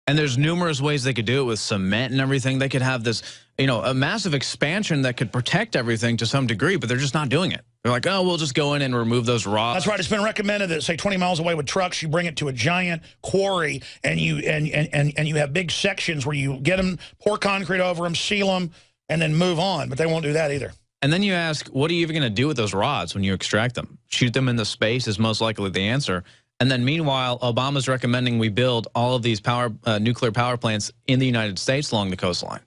And there's numerous ways they could do it with cement and everything. They could have this, you know, a massive expansion that could protect everything to some degree, but they're just not doing it. They're like, oh, we'll just go in and remove those rocks. That's right. It's been recommended that, say, 20 miles away with trucks, you bring it to a giant quarry, and you have big sections where you get them, pour concrete over them, seal them, and then move on. But they won't do that either. And then you ask, what are you even going to do with those rods when you extract them? Shoot them into space is most likely the answer. And then meanwhile, Obama's recommending we build all of these nuclear power plants in the United States along the coastline.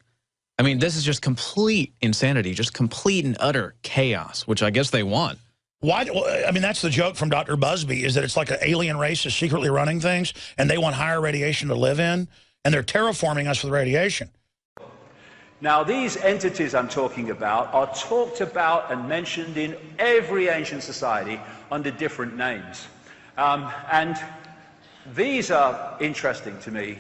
I mean, this is just complete insanity, just complete and utter chaos, which I guess they want. Why? I mean, that's the joke from Dr. Busby, is that it's like an alien race is secretly running things, and they want higher radiation to live in, and they're terraforming us for the radiation. Now, these entities I'm talking about are talked about and mentioned in every ancient society under different names. And these are interesting to me.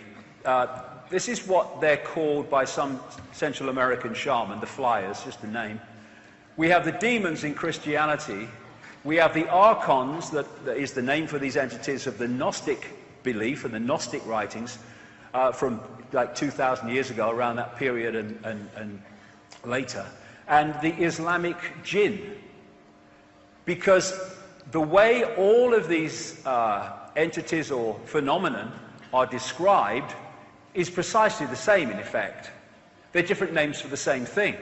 This is what they're called by some Central American shaman, the flyers, just a name. We have the demons in Christianity. We have the archons, that is the name for these entities of the Gnostic belief and the Gnostic writings from like 2,000 years ago, around that period and later. And the Islamic jinn. Because the way all of these entities or phenomenon are described is precisely the same, in effect. They're different names for the same thing.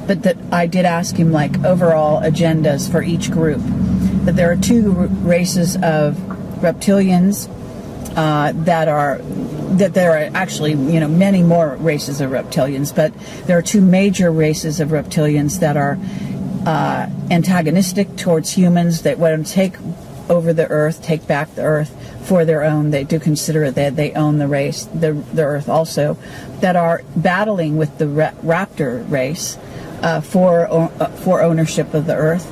But that I did ask him, like, overall agendas for each group. That there are two races of reptilians that there are actually, you know, many more races of reptilians, but there are two major races of reptilians that are antagonistic towards humans, that want to take over the earth, take back the earth for their own. They do consider it that they own the race, the earth also, that are battling with the raptor race for ownership of the earth,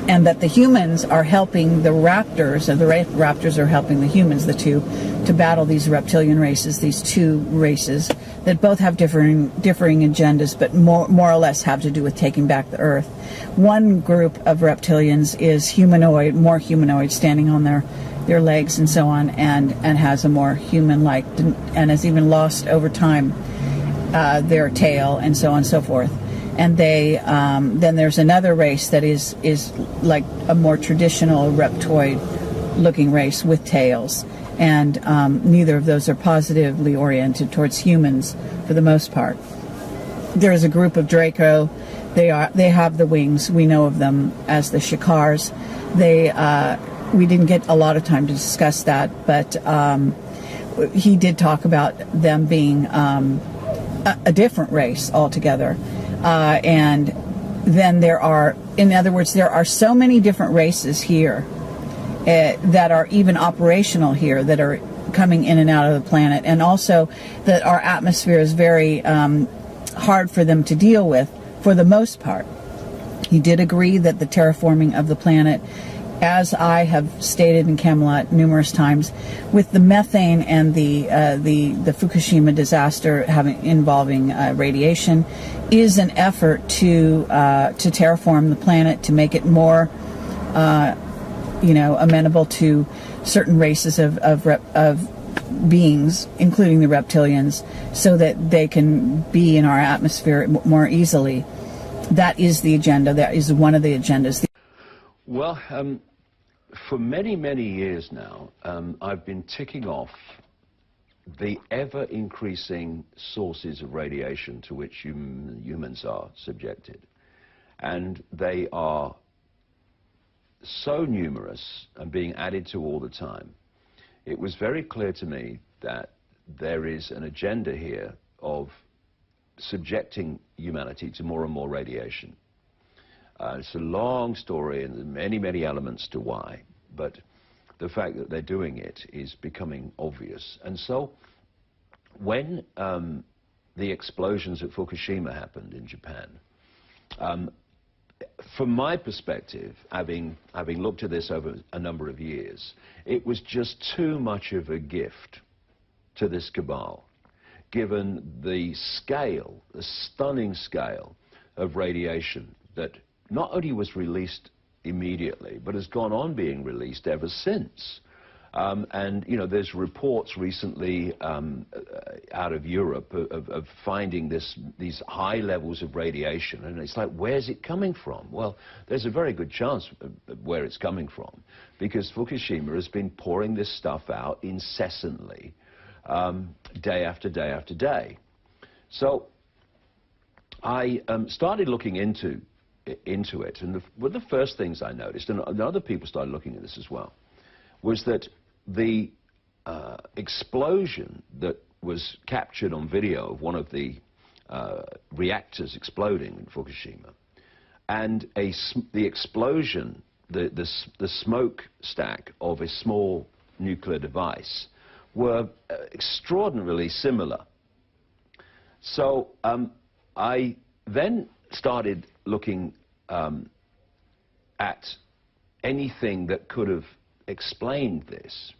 and that the humans are helping the raptors, and the raptors are helping the humans, the two, to battle these reptilian races, these two races that both have differing agendas, but more or less have to do with taking back the earth. One group of reptilians is humanoid, more humanoid, standing on their legs and so on, and has a more human-like, and has even lost over time their tail and so on and so forth. And they then there's another race that is like a more traditional reptoid-looking race with tails, and neither of those are positively oriented towards humans for the most part. There is a group of Draco. They have the wings. We know of them as the Shikars. We didn't get a lot of time to discuss that, but he did talk about them being a different race altogether. And then there are, in other words, there are so many different races here that are even operational here, that are coming in and out of the planet, and also that our atmosphere is very hard for them to deal with for the most part. He did agree that the terraforming of the planet, as I have stated in Camelot numerous times, with the methane and the Fukushima disaster involving radiation, is an effort to terraform the planet, to make it more, amenable to certain races of beings, including the reptilians, so that they can be in our atmosphere more easily. That is the agenda. That is one of the agendas. Well, for many, many years now, I've been ticking off the ever-increasing sources of radiation to which humans are subjected. And they are so numerous and being added to all the time. It was very clear to me that there is an agenda here of subjecting humanity to more and more radiation. It's a long story and many, many elements to why, but the fact that they're doing it is becoming obvious. And so when the explosions at Fukushima happened in Japan, from my perspective, having looked at this over a number of years, it was just too much of a gift to this cabal, given the scale, the stunning scale of radiation that not only was released immediately, but has gone on being released ever since. And, you know, there's reports recently out of Europe of finding these high levels of radiation. And it's like, where's it coming from? Well, there's a very good chance of where it's coming from, because Fukushima has been pouring this stuff out incessantly, day after day after day. So I started looking into it, and one of the first things I noticed, and other people started looking at this as well, was that the explosion that was captured on video of one of the reactors exploding in Fukushima, and the explosion, the smokestack of a small nuclear device were extraordinarily similar. So I then started looking at anything that could have explained this.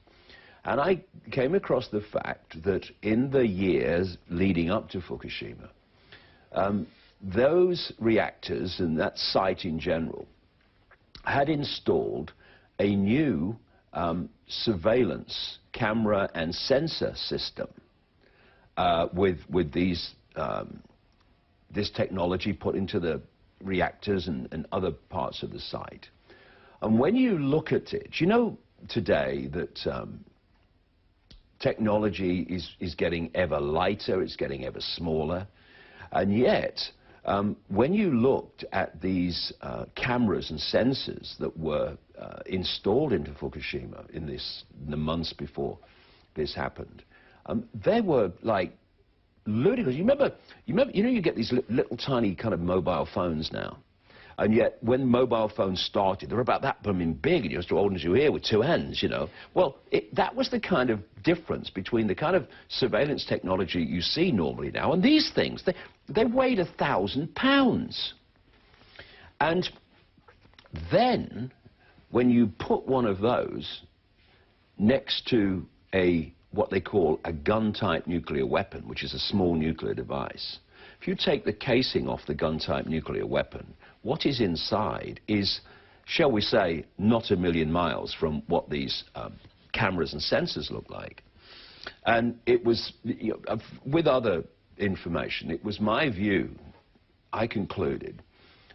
And I came across the fact that in the years leading up to Fukushima, those reactors and that site in general had installed a new surveillance camera and sensor system with these this technology put into the reactors and other parts of the site. And when you look at it, you know today that technology is getting ever lighter, it's getting ever smaller, and yet when you looked at these cameras and sensors that were installed into Fukushima in the months before this happened, they were like ludicrous. You know, you get these little tiny kind of mobile phones now. And yet, when mobile phones started, they were about that blooming big, and you're as old as you here with two hands, you know. Well, that was the kind of difference between the kind of surveillance technology you see normally now, and these things. They weighed 1,000 pounds. And then, when you put one of those next to what they call a gun-type nuclear weapon, which is a small nuclear device, if you take the casing off the gun-type nuclear weapon, what is inside is, shall we say, not a million miles from what these cameras and sensors look like. And it was, you know, with other information, it was my view, I concluded,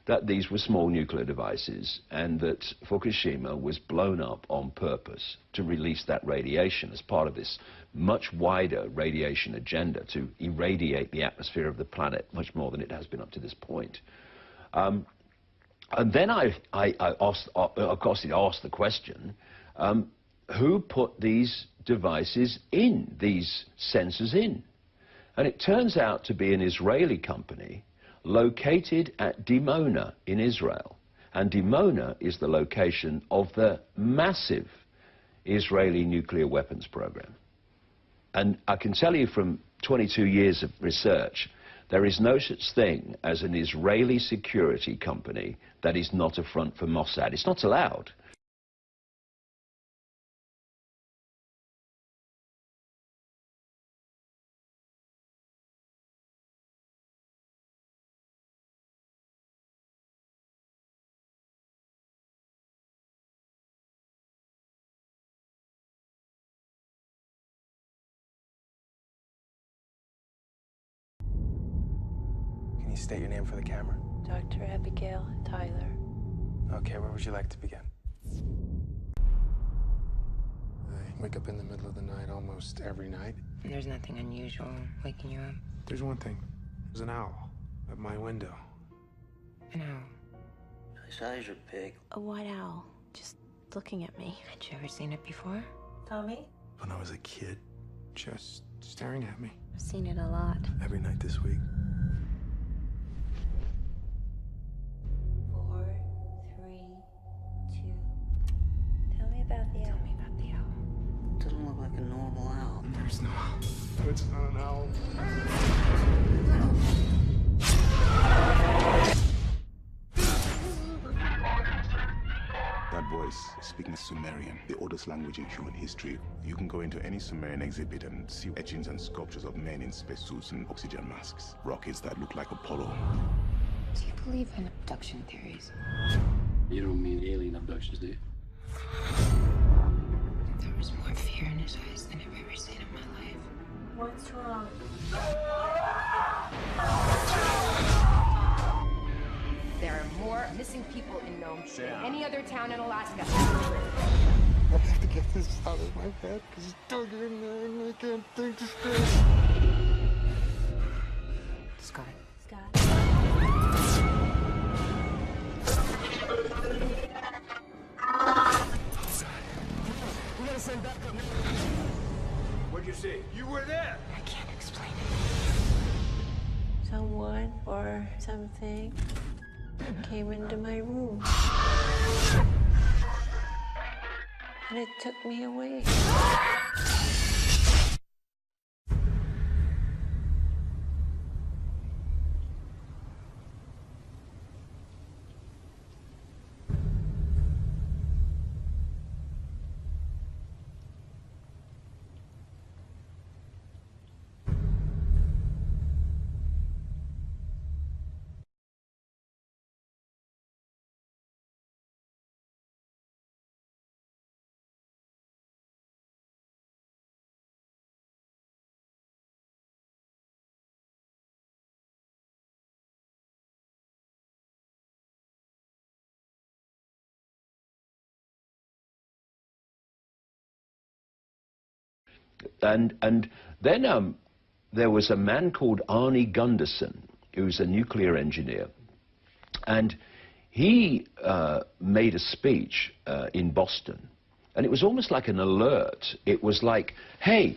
that these were small nuclear devices and that Fukushima was blown up on purpose to release that radiation as part of this much wider radiation agenda to irradiate the atmosphere of the planet much more than it has been up to this point. And then I asked, of course, asked the question, who put these devices in, these sensors in? And it turns out to be an Israeli company located at Dimona in Israel. And Dimona is the location of the massive Israeli nuclear weapons program. And I can tell you from 22 years of research, there is no such thing as an Israeli security company that is not a front for Mossad. It's not allowed. Can you state your name for the camera? Dr. Abigail Tyler. Okay, where would you like to begin? I wake up in the middle of the night almost every night. There's nothing unusual waking you up. There's one thing. There's an owl at my window. An owl? His eyes are big. A white owl, just looking at me. Had you ever seen it before? Tommy? When I was a kid, just staring at me. I've seen it a lot. Every night this week. 4, 3, 2. Tell me about the owl. Tell me about the owl. Doesn't look like a normal owl. There's no owl. It's not an owl. That voice is speaking Sumerian, the oldest language in human history. You can go into any Sumerian exhibit and see etchings and sculptures of men in spacesuits and oxygen masks, rockets that look like Apollo. Do you believe in abduction theories? You don't mean alien abductions, do you? There was more energized than I've ever seen in my life. What's wrong? There are more missing people in Nome than any other town in Alaska. I have to get this out of my head because it's stuck in there and I can't think straight. Scott. We gotta send backup. What'd you see? You were there! I can't explain it. Someone or something came into my room. And it took me away. And then there was a man called Arnie Gunderson, who was a nuclear engineer, and he made a speech in Boston, and it was almost like an alert. It was like, hey,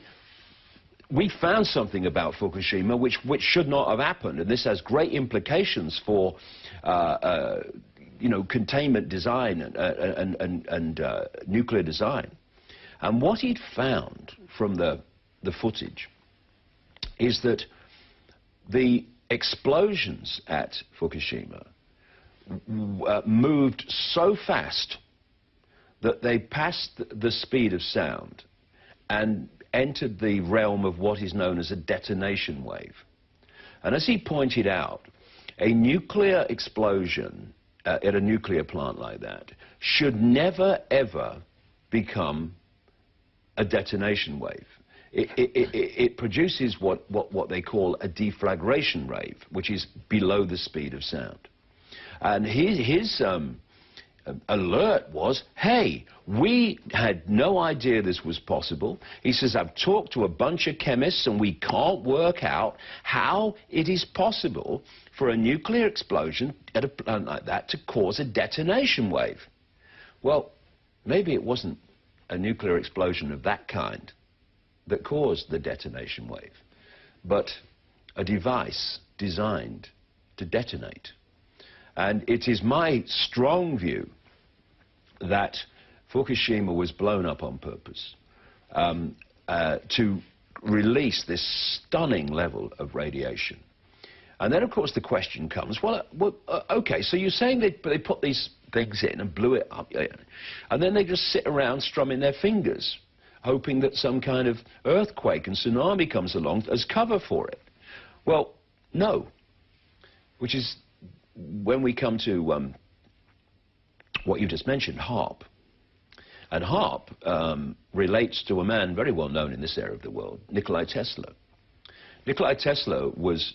we found something about Fukushima which should not have happened, and this has great implications for you know, containment design and nuclear design. And what he'd found from the footage is that the explosions at Fukushima moved so fast that they passed the speed of sound and entered the realm of what is known as a detonation wave. And as he pointed out, a nuclear explosion at a nuclear plant like that should never, ever become a detonation wave. It produces what they call a deflagration wave, which is below the speed of sound. And his alert was, hey, we had no idea this was possible. He says, I've talked to a bunch of chemists and we can't work out how it is possible for a nuclear explosion at a plant like that to cause a detonation wave. Well, maybe it wasn't a nuclear explosion of that kind that caused the detonation wave, but a device designed to detonate. And it is my strong view that Fukushima was blown up on purpose to release this stunning level of radiation. And then, of course, the question comes, well, okay, so you're saying they put these things in and blew it up, and then they just sit around strumming their fingers, hoping that some kind of earthquake and tsunami comes along as cover for it. Well, no. Which is when we come to what you just mentioned, HAARP. And HAARP relates to a man very well known in this area of the world, Nikola Tesla. Nikola Tesla was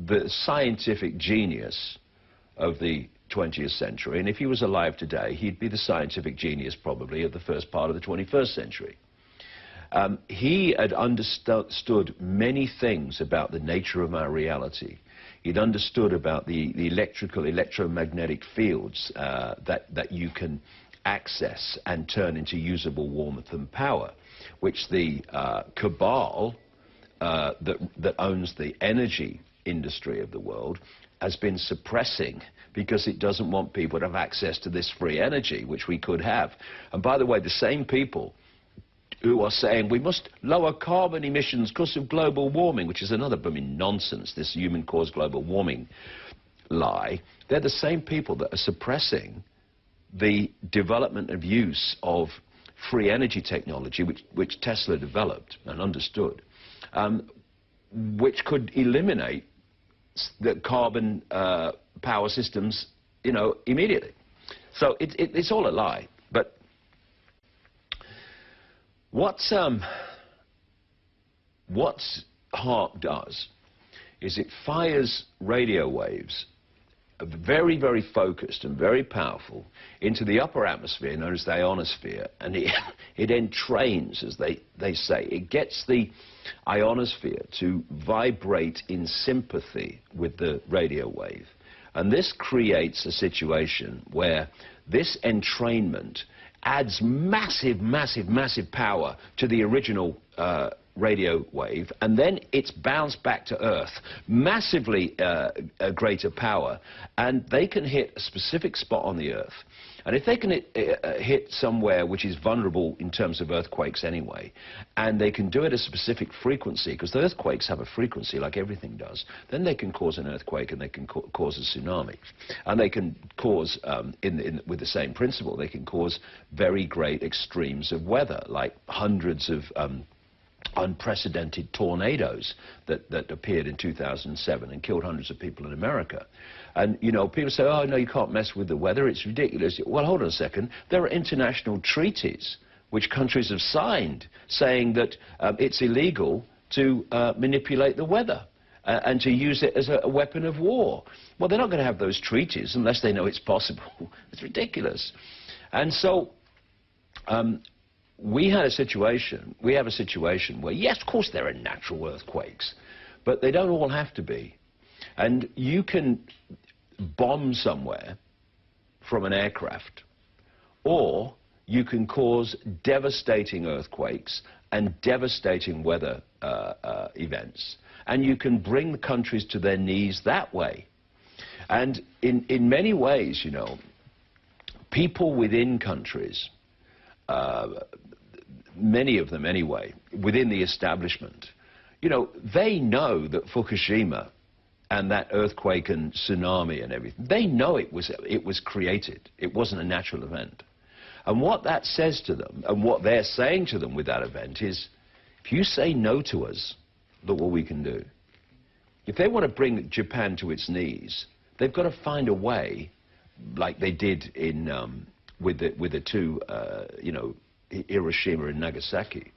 the scientific genius of the 20th century, and if he was alive today, he'd be the scientific genius probably of the first part of the 21st century. He had understood many things about the nature of our reality. He'd understood about the electromagnetic fields that you can access and turn into usable warmth and power, which the cabal that owns the energy industry of the world has been suppressing because it doesn't want people to have access to this free energy, which we could have. And by the way, the same people who are saying we must lower carbon emissions because of global warming, which is another blooming nonsense, this human-caused global warming lie, they're the same people that are suppressing the development of use of free energy technology, which Tesla developed and understood, which could eliminate the carbon power systems, you know, immediately. So it's all a lie. But What HAARP does is it fires radio waves, very, very focused and very powerful, into the upper atmosphere known as the ionosphere, and it entrains, as they say. It gets the ionosphere to vibrate in sympathy with the radio wave. And this creates a situation where this entrainment adds massive, massive, massive power to the original radio wave, and then it's bounced back to Earth, massively greater power, and they can hit a specific spot on the Earth. And if they can hit somewhere which is vulnerable in terms of earthquakes anyway, and they can do it at a specific frequency, because the earthquakes have a frequency like everything does, then they can cause an earthquake and they can cause a tsunami. And they can cause, with the same principle, they can cause very great extremes of weather, like hundreds of unprecedented tornadoes that appeared in 2007 and killed hundreds of people in America. And, you know, people say, oh, no, you can't mess with the weather, it's ridiculous. Well, hold on a second. There are international treaties which countries have signed saying that it's illegal to manipulate the weather and to use it as a weapon of war. Well, they're not going to have those treaties unless they know it's possible. It's ridiculous. And so we have a situation where, yes, of course there are natural earthquakes, but they don't all have to be. And you can bomb somewhere from an aircraft, or you can cause devastating earthquakes and devastating weather events, and you can bring the countries to their knees that way. And in many ways, you know, people within countries, many of them anyway, within the establishment, you know, they know that Fukushima and that earthquake and tsunami and everything, they know it was created. It wasn't a natural event. And what that says to them, and what they're saying to them with that event is, if you say no to us, look what we can do. If they want to bring Japan to its knees, they've got to find a way, like they did in with the two, you know, Hiroshima and Nagasaki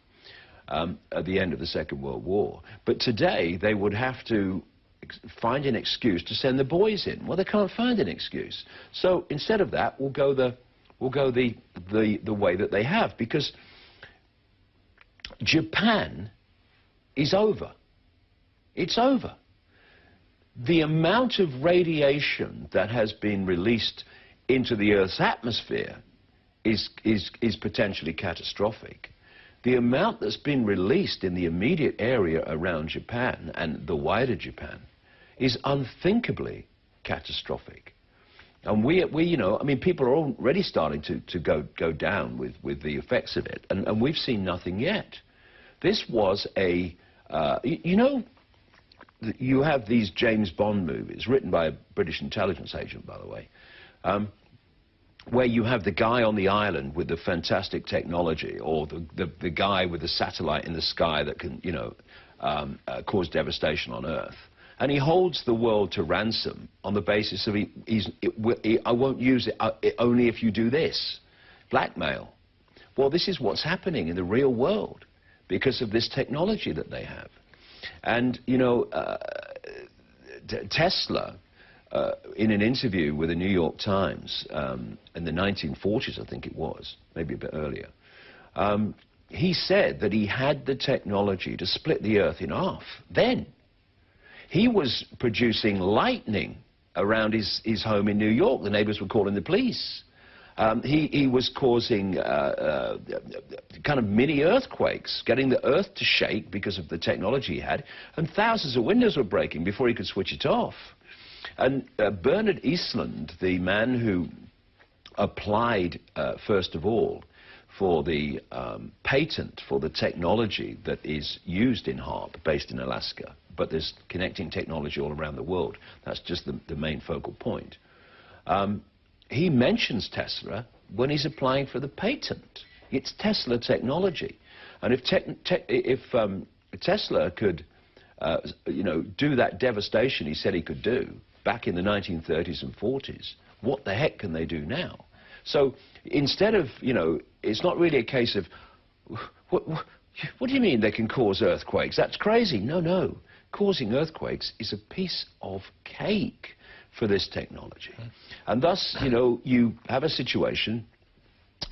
at the end of the Second World War. But today they would have to find an excuse to send the boys in. Well, they can't find an excuse. So instead of that, we'll go the way that they have, because Japan is over. It's over. The amount of radiation that has been released into the Earth's atmosphere is potentially catastrophic. The amount that's been released in the immediate area around Japan and the wider Japan is unthinkably catastrophic. And we you know, I mean, people are already starting to go down with the effects of it, and we've seen nothing yet. This was a, you know, you have these James Bond movies, written by a British intelligence agent, by the way, where you have the guy on the island with the fantastic technology, or the guy with the satellite in the sky that can, you know, cause devastation on Earth. And he holds the world to ransom on the basis of I won't use it only if you do this. Blackmail. Well, this is what's happening in the real world because of this technology that they have. And, you know, Tesla, in an interview with the New York Times in the 1940s, I think it was, maybe a bit earlier, he said that he had the technology to split the Earth in half then. He was producing lightning around his home in New York. The neighbors were calling the police. He was causing kind of mini earthquakes, getting the Earth to shake because of the technology he had, and thousands of windows were breaking before he could switch it off. And Bernard Eastland, the man who applied, first of all, for the patent for the technology that is used in HAARP, based in Alaska, but there's connecting technology all around the world. That's just the main focal point. He mentions Tesla when he's applying for the patent. It's Tesla technology. And if Tesla could, you know, do that devastation he said he could do back in the 1930s and 40s, what the heck can they do now? So instead of, you know, it's not really a case of what do you mean they can cause earthquakes? That's crazy. No, no. Causing earthquakes is a piece of cake for this technology. And thus, you know, you have a situation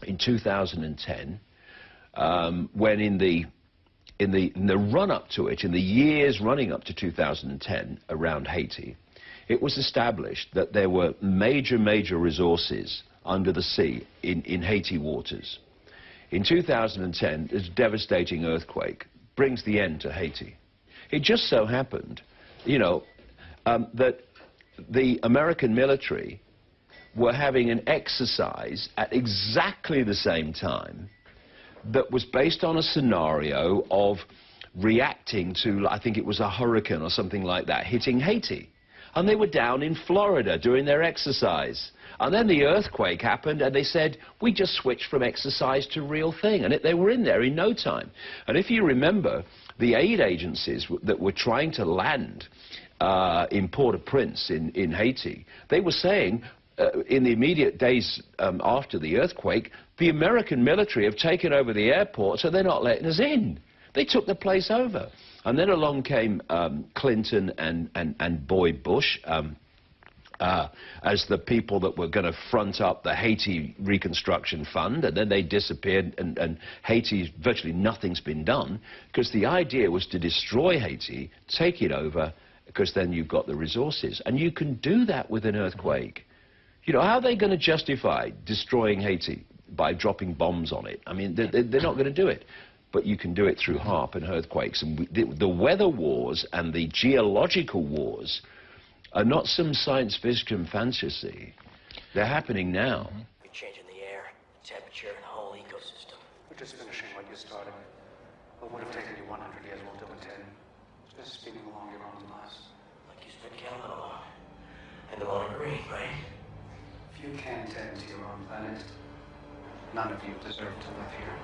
in 2010 when in the run-up to it, in the years running up to 2010 around Haiti, it was established that there were major resources under the sea in Haiti waters. In 2010, this devastating earthquake brings the end to Haiti. It just so happened, you know, that the American military were having an exercise at exactly the same time that was based on a scenario of reacting to, I think it was a hurricane or something like that, hitting Haiti. And they were down in Florida doing their exercise. And then the earthquake happened, and they said, we just switched from exercise to real thing. And they were in there in no time. And if you remember, the aid agencies that were trying to land in Port-au-Prince in Haiti, they were saying, in the immediate days after the earthquake, the American military have taken over the airport, so they're not letting us in. They took the place over. And then along came Clinton and Boy Bush as the people that were going to front up the Haiti Reconstruction Fund, and then they disappeared, and Haiti, virtually nothing's been done, because the idea was to destroy Haiti, take it over, because then you've got the resources. And you can do that with an earthquake. You know, how are they going to justify destroying Haiti by dropping bombs on it? I mean, they're not going to do it. But you can do it through HAARP and earthquakes. And the weather wars and the geological wars are not some science fiction fantasy. They're happening now. You're changing the air, the temperature, and the whole ecosystem. We're just finishing what you started. What would have taken you 100 years, we'll do in 10. Just speeding along your own last. Like you spent counting on. And the one agreeing, right? If you can't tend to your own planet, none of you deserve to live here.